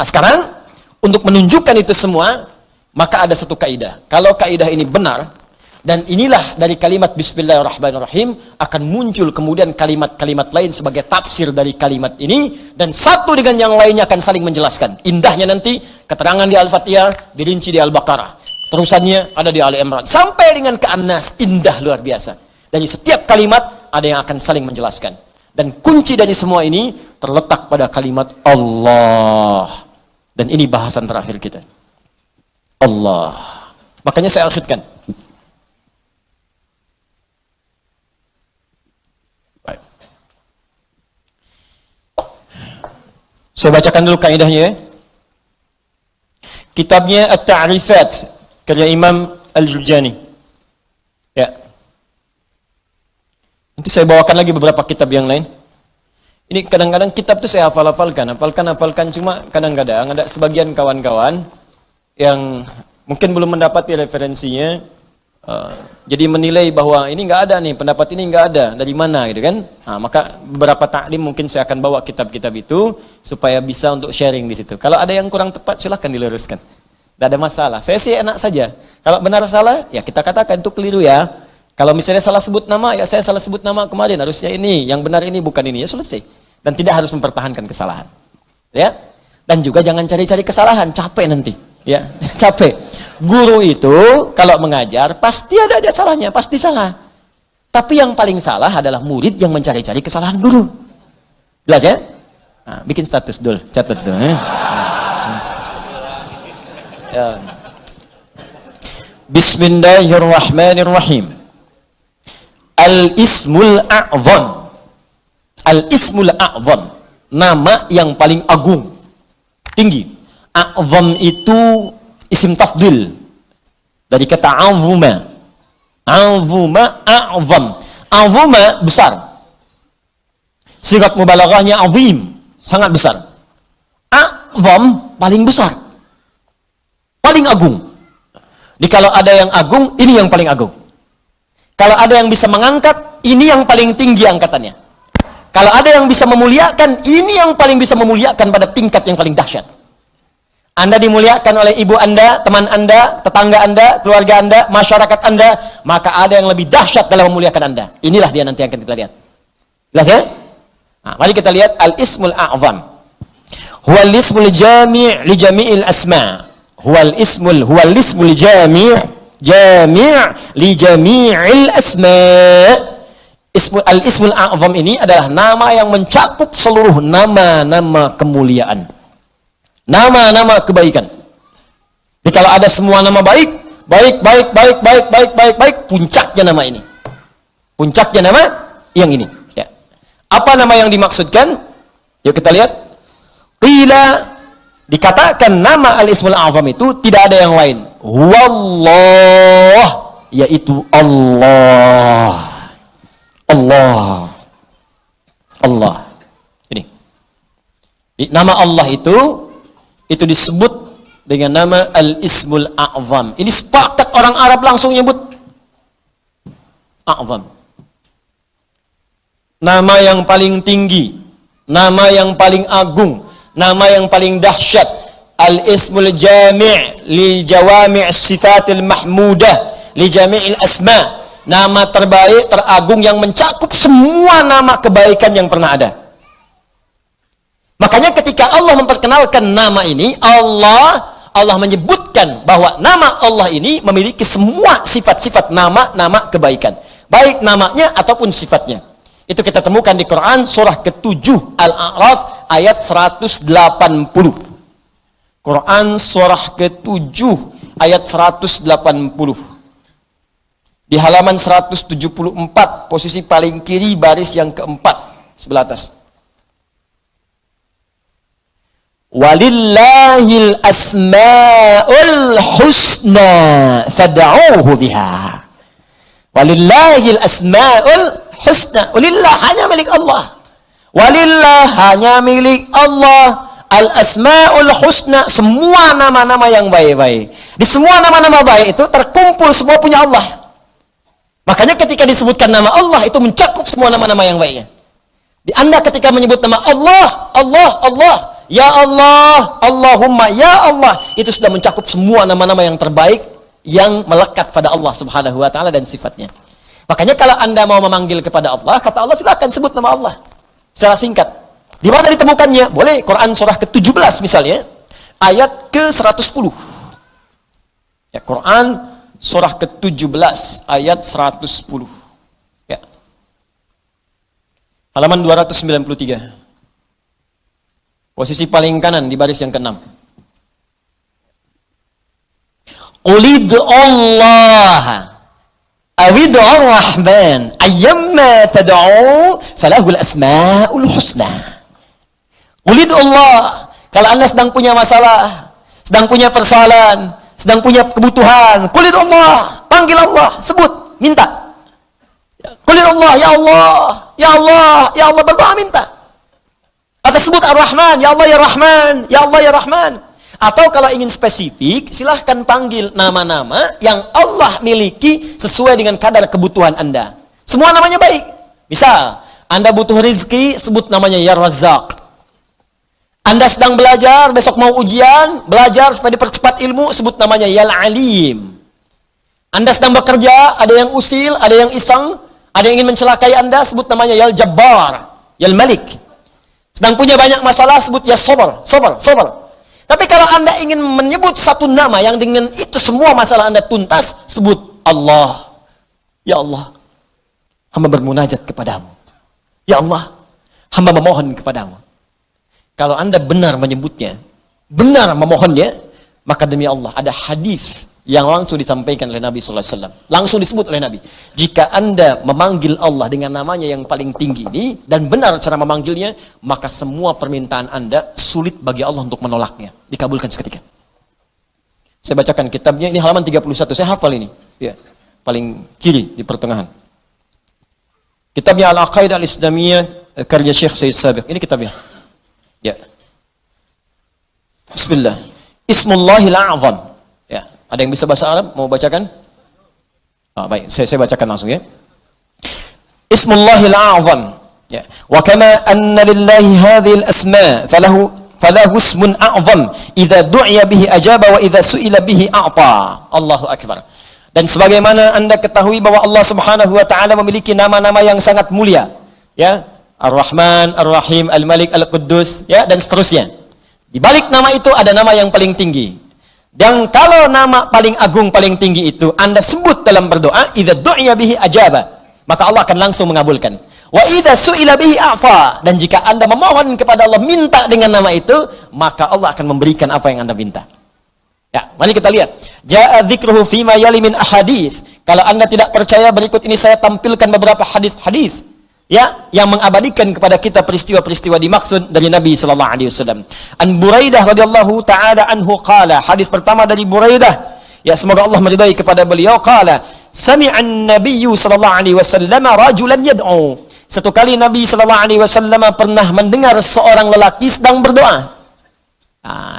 Nah, sekarang untuk menunjukkan itu semua, maka ada satu kaidah. Kalau kaidah ini benar, dan inilah dari kalimat Bismillahirrahmanirrahim, akan muncul kemudian kalimat-kalimat lain sebagai tafsir dari kalimat ini, dan satu dengan yang lainnya akan saling menjelaskan. Indahnya nanti keterangan di Al-Fatihah dirinci di Al-Baqarah, terusannya ada di Ali Imran, sampai dengan ke An-Nas. Indah luar biasa. Dari setiap kalimat ada yang akan saling menjelaskan. Dan kunci dari semua ini terletak pada kalimat Allah. Dan ini bahasan terakhir kita. Allah. Makanya saya akhirkan. Baik. Saya bacakan dulu kaidahnya. Kitabnya At-Ta'rifat karya Imam Al-Jurjani. Ya. Nanti saya bawakan lagi beberapa kitab yang lain. Ini kadang-kadang kitab itu saya hafalkan, cuma kadang-kadang ada sebagian kawan-kawan yang mungkin belum mendapati referensinya, jadi menilai bahwa ini nggak ada nih, pendapat ini nggak ada, dari mana gitu kan? Nah, maka beberapa taklim mungkin saya akan bawa kitab-kitab itu supaya bisa untuk sharing di situ. Kalau ada yang kurang tepat silahkan diluruskan, tidak ada masalah. Saya sih enak saja. Kalau benar salah ya kita katakan itu keliru ya. Kalau misalnya salah sebut nama ya saya salah sebut nama kemarin, harusnya ini, yang benar ini bukan ini, ya selesai. Dan tidak harus mempertahankan kesalahan, ya. Dan juga jangan cari-cari kesalahan, capek nanti, ya. Capek. Guru itu kalau mengajar pasti ada salahnya, pasti salah. Tapi yang paling salah adalah murid yang mencari-cari kesalahan guru. Jelas ya? Nah, bikin status dulu, catat dulu. Ya. Bismillahirrahmanirrahim. Al-Ismul A'zam. Al-Ismul A'zam, nama yang paling agung, tinggi. A'zam itu isim tafdil dari kata azuma. Azuma, a'zam. Azuma besar. Sigat mubalaghahnya azim, sangat besar. A'zam paling besar, paling agung. Jadi kalau ada yang agung, ini yang paling agung. Kalau ada yang bisa mengangkat, ini yang paling tinggi angkatannya. Kalau ada yang bisa memuliakan, ini yang paling bisa memuliakan pada tingkat yang paling dahsyat. Anda dimuliakan oleh ibu Anda, teman Anda, tetangga Anda, keluarga Anda, masyarakat Anda, maka ada yang lebih dahsyat dalam memuliakan Anda. Inilah dia nanti yang akan kita lihat. Jelas ya? Nah, mari kita lihat Al-Ismul A'zam. Huwal ismul jami' li jami'il asma'. Huwal ismul jami' li jami'il asma'. Al-Ismul A'zam ini adalah nama yang mencakup seluruh nama-nama kemuliaan, nama-nama kebaikan. Jadi kalau ada semua nama baik, puncaknya nama ini. Puncaknya nama yang ini. Ya. Apa nama yang dimaksudkan? Yuk kita lihat. Qila, dikatakan nama Al-Ismul A'zam itu tidak ada yang lain. Wallah, yaitu Allah. Allah. Ini. Nama Allah itu disebut dengan nama Al-Ismul A'zam. Ini sepakat orang Arab langsung nyebut A'zam. Nama yang paling tinggi, nama yang paling agung, nama yang paling dahsyat. Al-Ismul Jami' li Jawami' Sifatil Mahmudah li Jami'il Asma'. Nama terbaik, teragung yang mencakup semua nama kebaikan yang pernah ada. Makanya ketika Allah memperkenalkan nama ini, Allah menyebutkan bahwa nama Allah ini memiliki semua sifat-sifat nama-nama kebaikan. Baik namanya ataupun sifatnya. Itu kita temukan di Quran surah ke-7 Al-A'raf ayat 180. Quran surah ke-7 ayat 180. Di halaman 174, posisi paling kiri baris yang keempat, sebelah atas. Walillahil asma'ul husna fad'uuhu biha. Walillahil asma'ul husna. Walillah hanya milik Allah. Walillah hanya milik Allah. Al-asma'ul husna, semua nama-nama yang baik-baik. Di semua nama-nama baik itu terkumpul semua punya Allah. Makanya ketika disebutkan nama Allah itu mencakup semua nama-nama yang baiknya. Di Anda ketika menyebut nama Allah, ya Allah, Allahumma, ya Allah, itu sudah mencakup semua nama-nama yang terbaik yang melekat pada Allah Subhanahu wa taala dan sifatnya. Makanya kalau Anda mau memanggil kepada Allah, kata Allah, silakan sebut nama Allah secara singkat. Di mana ditemukannya? Boleh Quran surah ke-17 misalnya, ayat ke-110. Ya, Quran surah ke-17 ayat 110. Ya. Halaman 293. Posisi paling kanan di baris yang ke-6. Qulid Allah awid ar-Rahman ayyamma tad'u falahul asmaul husna. Qulid Allah, kalau Anda sedang punya masalah, sedang punya persoalan, sedang punya kebutuhan, qulid Allah, panggil Allah, sebut, minta. Qulid Allah, ya Allah, ya Allah, ya Allah, berdoa minta. Atau sebut Ar-Rahman, ya Allah ya Rahman, ya Allah ya Rahman. Atau kalau ingin spesifik, silahkan panggil nama-nama yang Allah miliki sesuai dengan kadar kebutuhan Anda. Semua namanya baik. Misal, Anda butuh rezeki, sebut namanya ya Razzaq. Anda sedang belajar, besok mau ujian, belajar supaya dipercepat ilmu, sebut namanya ya Alim. Anda sedang bekerja, ada yang usil, ada yang iseng, ada yang ingin mencelakai Anda, sebut namanya ya Jabbar, ya Malik. Sedang punya banyak masalah, sebut ya Sabar, Sabar, Sabar. Tapi kalau Anda ingin menyebut satu nama yang dengan itu semua masalah Anda tuntas, sebut Allah. Ya Allah, hamba bermunajat kepadamu. Ya Allah, hamba memohon kepadamu. Kalau Anda benar menyebutnya, benar memohonnya, maka demi Allah ada hadis yang langsung disampaikan oleh Nabi sallallahu alaihi wasallam. Langsung disebut oleh Nabi. Jika Anda memanggil Allah dengan namanya yang paling tinggi ini dan benar cara memanggilnya, maka semua permintaan Anda sulit bagi Allah untuk menolaknya, dikabulkan seketika. Saya bacakan kitabnya, ini halaman 31. Saya hafal ini. Ya, paling kiri di pertengahan. Kitabnya Al-Aqaidah Al-Islamiyah karya Syekh Sayyid Sabiq. Ini kitabnya. Ya. Bismillah. Ismullahil A'zam. Ya, ada yang bisa bahasa Arab mau bacakan? Baik, saya bacakan langsung ya. Ismullahil A'zam. Ya. Wa kama anna lillahi hadhil asma falahu ismun a'zam idza du'iya bihi ajaba wa idza su'ila bihi a'ta. Allahu akbar. Dan sebagaimana Anda ketahui bahwa Allah Subhanahu wa taala memiliki nama-nama yang sangat mulia, ya. Ar-Rahman, Ar-Rahim, Al-Malik, Al-Quddus, ya, dan seterusnya. Di balik nama itu ada nama yang paling tinggi. Dan kalau nama paling agung, paling tinggi itu Anda sebut dalam berdoa, idza du'iya bihi ajaba, maka Allah akan langsung mengabulkan. Wa idza su'ila bihi a'fa, dan jika Anda memohon kepada Allah minta dengan nama itu, maka Allah akan memberikan apa yang Anda minta. Ya, mari kita lihat. Ja'a dzikruhu fima yali min ahadits. Kalau Anda tidak percaya, berikut ini saya tampilkan beberapa hadis-hadis, ya, yang mengabadikan kepada kita peristiwa-peristiwa dimaksud dari Nabi sallallahu alaihi wasallam. An Buraidah radhiyallahu taala anhu qala, hadis pertama dari Buraidah, ya, semoga Allah meridai kepada beliau, qala sami'an nabiyyu sallallahu alaihi wasallam rajulan yad'u. Satu kali Nabi sallallahu alaihi wasallam pernah mendengar seorang lelaki sedang berdoa.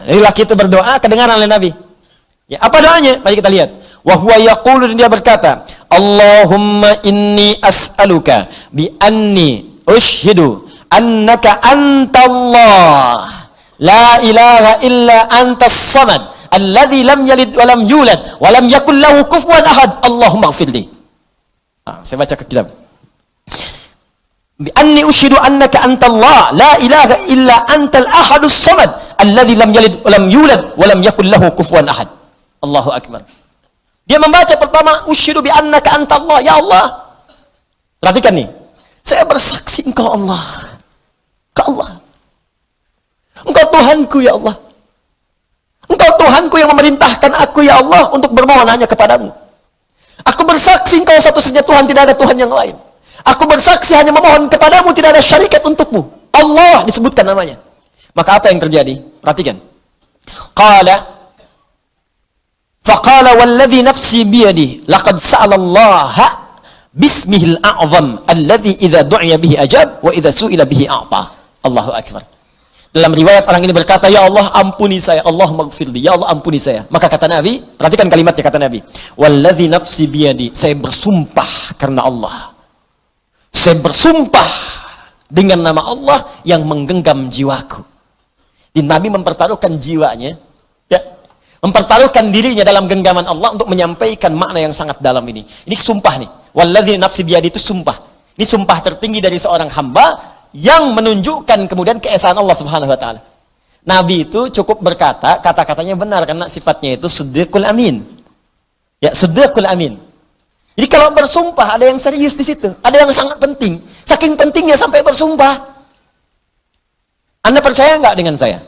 Lelaki itu berdoa, kedengaran oleh Nabi. Ya, apa doanya? Mari kita lihat. Wa huwa yaqulu, dan dia berkata, Allahumma inni as'aluka bi anni ushhidu annaka antallah la ilaha illa antas samad alladzi lam yalid wa lam yulad wa lam yakul lahu kufuwan ahad. Allahumma ighfirli. Saya baca ke kitab. Bi anni ushhidu annaka antallah la ilaha illa antal ahadus samad alladzi lam yalid wa lam yulad wa lam yakul lahu kufuwan ahad. Allahu akbar. Dia membaca pertama, usyhidu bi annaka antallah, ya Allah. Perhatikan nih. Saya bersaksi Engkau Allah. Engkau Allah. Engkau Tuhanku, ya Allah. Engkau Tuhanku yang memerintahkan aku, ya Allah, untuk bermohon hanya kepadamu. Aku bersaksi Engkau satu-satunya Tuhan, tidak ada Tuhan yang lain. Aku bersaksi hanya memohon kepadamu, tidak ada syarikat untukmu. Allah disebutkan namanya. Maka apa yang terjadi? Perhatikan. Faqala walladhi nafsi biyadi laqad sa'ala Allah bismihil a'zam alladhi idza du'iya bihi ajab wa idza su'ila bihi a'ta. Allahu akbar. Dalam riwayat orang ini berkata, ya Allah ampuni saya, Allahumma ighfirli, ya Allah ampuni saya. Maka kata Nabi, perhatikan kalimatnya, kata Nabi, walladhi nafsi biyadi, saya bersumpah karena Allah. Saya bersumpah dengan nama Allah yang menggenggam jiwaku. Di Nabi mempertaruhkan jiwanya, ya, mempertaruhkan dirinya dalam genggaman Allah untuk menyampaikan makna yang sangat dalam ini. Ini sumpah nih. Wallazi nafsi biyadi itu sumpah. Ini sumpah tertinggi dari seorang hamba yang menunjukkan kemudian keesaan Allah Subhanahu wa taala. Nabi itu cukup berkata, kata-katanya benar karena sifatnya itu siddiqul amin. Ya, siddiqul amin. Jadi kalau bersumpah ada yang serius di situ, ada yang sangat penting. Saking pentingnya sampai bersumpah. Anda percaya nggak dengan saya?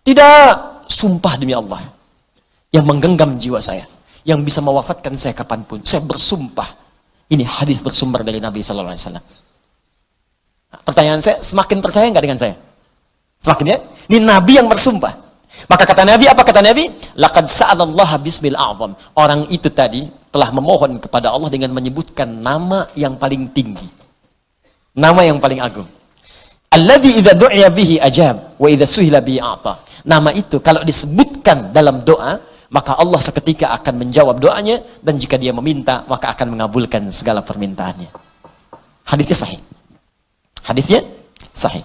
Tidak, sumpah demi Allah yang menggenggam jiwa saya, yang bisa mewafatkan saya kapanpun. Saya bersumpah. Ini hadis bersumber dari Nabi Sallallahu Alaihi Wasallam. Pertanyaan saya, semakin percaya nggak dengan saya? Semakin ya? Ini Nabi yang bersumpah. Maka kata Nabi, apa kata Nabi? Laqad sa'alallaha bismil a'zam. Orang itu tadi telah memohon kepada Allah dengan menyebutkan nama yang paling tinggi. Nama yang paling agung. Alladzi idza du'iya bihi ajab wa idza suhila bihi a'ta. Nama itu kalau disebutkan dalam doa, maka Allah seketika akan menjawab doanya, dan jika dia meminta, maka akan mengabulkan segala permintaannya. Hadisnya sahih. Hadisnya sahih.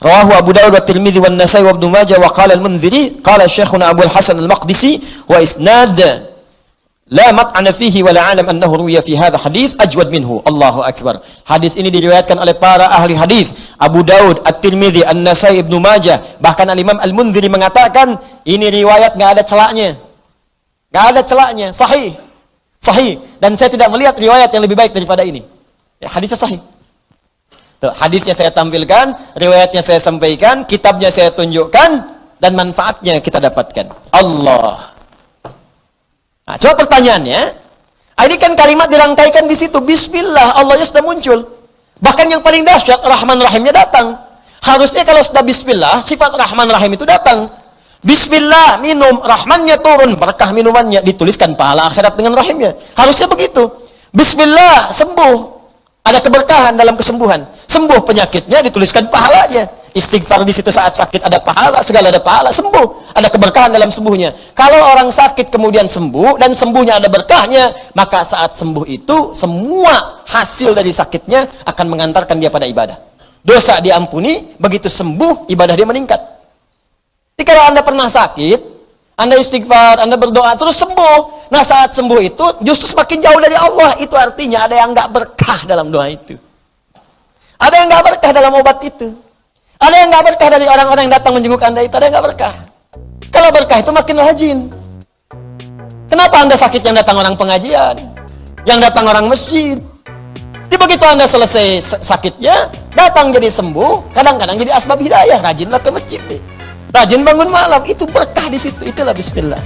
Rawahu Abu Dawud wa Tirmidzi wa Nasa'i wa Ibnu Majah wa qala al-Mundziri qala Syekhuna Abu al-Hasan al-Maqdisi wa isnad la mat'ana fihi wa la alam annahu ruwiya fi hadha hadits ajwad minhu. Allahu akbar. Hadis ini diriwayatkan oleh para ahli hadis, Abu Dawud, At-Tirmidzi, An-Nasa'i, Ibnu Majah, bahkan Al-Imam Al-Mundziri mengatakan ini riwayat enggak ada celaknya. Enggak ada celaknya, sahih. Sahih, dan saya tidak melihat riwayat yang lebih baik daripada ini. Ya, hadisnya sahih. Tuh, hadisnya saya tampilkan, riwayatnya saya sampaikan, kitabnya saya tunjukkan, dan manfaatnya kita dapatkan. Allah. Nah, coba pertanyaannya, ini kan kalimat dirangkaikan di situ, Bismillah, Allahnya sudah muncul. Bahkan yang paling dahsyat, Rahman Rahimnya datang. Harusnya kalau sudah Bismillah, sifat Rahman Rahim itu datang. Bismillah, minum, Rahmannya turun, berkah minumannya, dituliskan pahala akhirat dengan Rahimnya. Harusnya begitu. Bismillah, sembuh. Ada keberkahan dalam kesembuhan. Sembuh penyakitnya, dituliskan pahalanya. Istighfar di situ saat sakit ada pahala, segala ada pahala, sembuh. Ada keberkahan dalam sembuhnya. Kalau orang sakit kemudian sembuh, dan sembuhnya ada berkahnya, maka saat sembuh itu, semua hasil dari sakitnya akan mengantarkan dia pada ibadah. Dosa diampuni, begitu sembuh, ibadah dia meningkat. Jadi kalau Anda pernah sakit, Anda istighfar, Anda berdoa, terus sembuh. Nah saat sembuh itu justru semakin jauh dari Allah. Itu artinya ada yang nggak berkah dalam doa itu. Ada yang nggak berkah dalam obat itu. Ada yang nggak berkah dari orang-orang yang datang menjenguk Anda itu. Ada yang nggak berkah. Kalau berkah itu makin rajin. Kenapa Anda sakit yang datang orang pengajian, yang datang orang masjid? Jadi begitu Anda selesai sakitnya, datang jadi sembuh, kadang-kadang jadi asbab hidayah. Rajinlah ke masjid. Rajin bangun malam, itu berkah di situ. Itulah Bismillah.